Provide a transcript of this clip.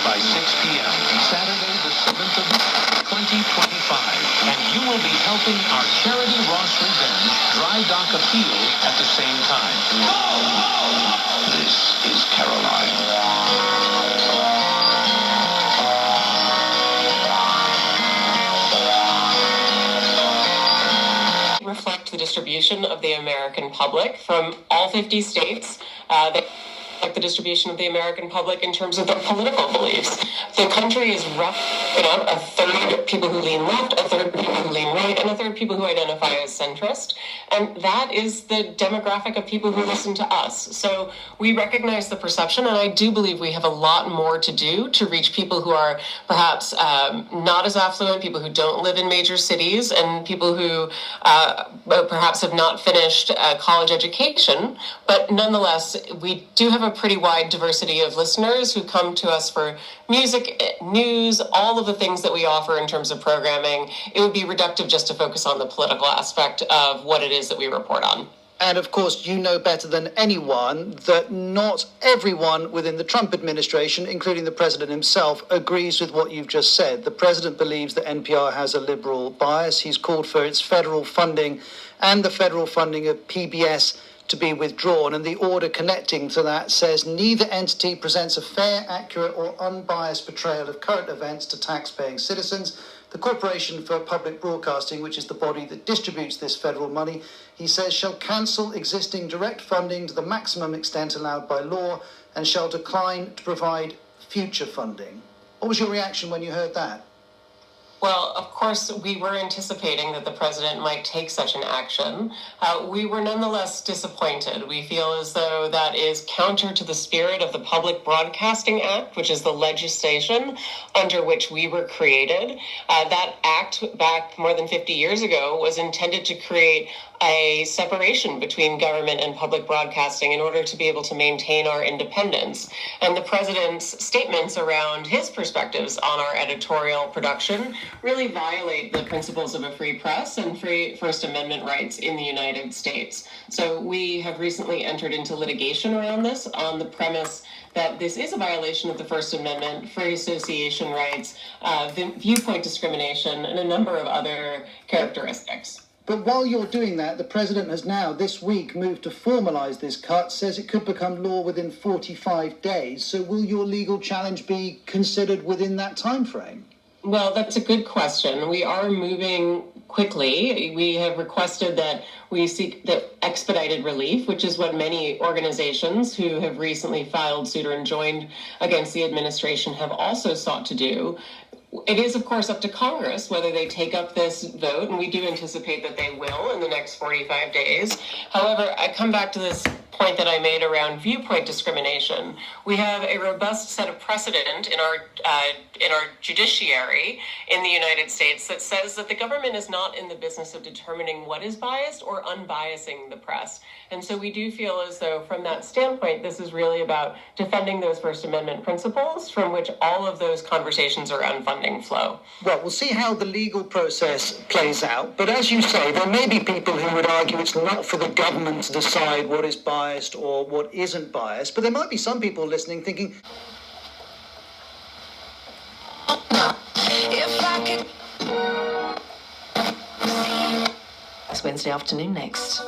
by 6 p.m. Saturday, the 7th of 2025. And you will be helping our charity Ross Revenge dry dock appeal at the same time. This is Caroline. Reflect the distribution of the American public from all 50 states. They reflect the distribution of the American public in terms of their political beliefs. The country is roughly up a third people who lean left, a third people who lean right, and a third people who identify as centrist. And that is the demographic of people who listen to us. So we recognize the perception, and I do believe we have a lot more to do to reach people who are perhaps not as affluent, people who don't live in major cities, and people who perhaps have not finished a college education. But nonetheless, we do have a pretty wide diversity of listeners who come to us for music, news, all of the things that we offer in terms of programming. It would be reductive just to focus on the political aspect of what it is that we report on. And of course, you know better than anyone that not everyone within the Trump administration, including the president himself, agrees with what you've just said. The president believes that NPR has a liberal bias. He's called for its federal funding and the federal funding of PBS to be withdrawn. And the order connecting to that says neither entity presents a fair, accurate or unbiased portrayal of current events to tax-paying citizens. The Corporation for Public Broadcasting, which is the body that distributes this federal money, he says, shall cancel existing direct funding to the maximum extent allowed by law and shall decline to provide future funding. What was your reaction when you heard that? Well, of course, we were anticipating that the president might take such an action. We were nonetheless disappointed. We feel as though that is counter to the spirit of the Public Broadcasting Act, which is the legislation under which we were created. That act back more than 50 years ago was intended to create a separation between government and public broadcasting in order to be able to maintain our independence. And the president's statements around his perspectives on our editorial production really violate the principles of a free press and free First Amendment rights in the United States. So we have recently entered into litigation around this on the premise that this is a violation of the First Amendment, free association rights, viewpoint discrimination, and a number of other characteristics. But while you're doing that, the president has now, this week, moved to formalise this cut, says it could become law within 45 days. So will your legal challenge be considered within that time frame? Well, that's a good question. We are moving quickly. We have requested that we seek the expedited relief, which is what many organizations who have recently filed suit or enjoined against the administration have also sought to do. It is, of course, up to Congress whether they take up this vote, and we do anticipate that they will in the next 45 days. However, I come back to this point that I made around viewpoint discrimination. We have a robust set of precedent in our judiciary in the United States that says that the government is not in the business of determining what is biased or unbiasing the press. And so we do feel as though from that standpoint, this is really about defending those First Amendment principles from which all of those conversations around funding flow. Well, we'll see how the legal process plays out. But as you say, there may be people who would argue it's not for the government to decide what is biased or what isn't biased. But there might be some people listening thinking, if I could... It's Wednesday afternoon next.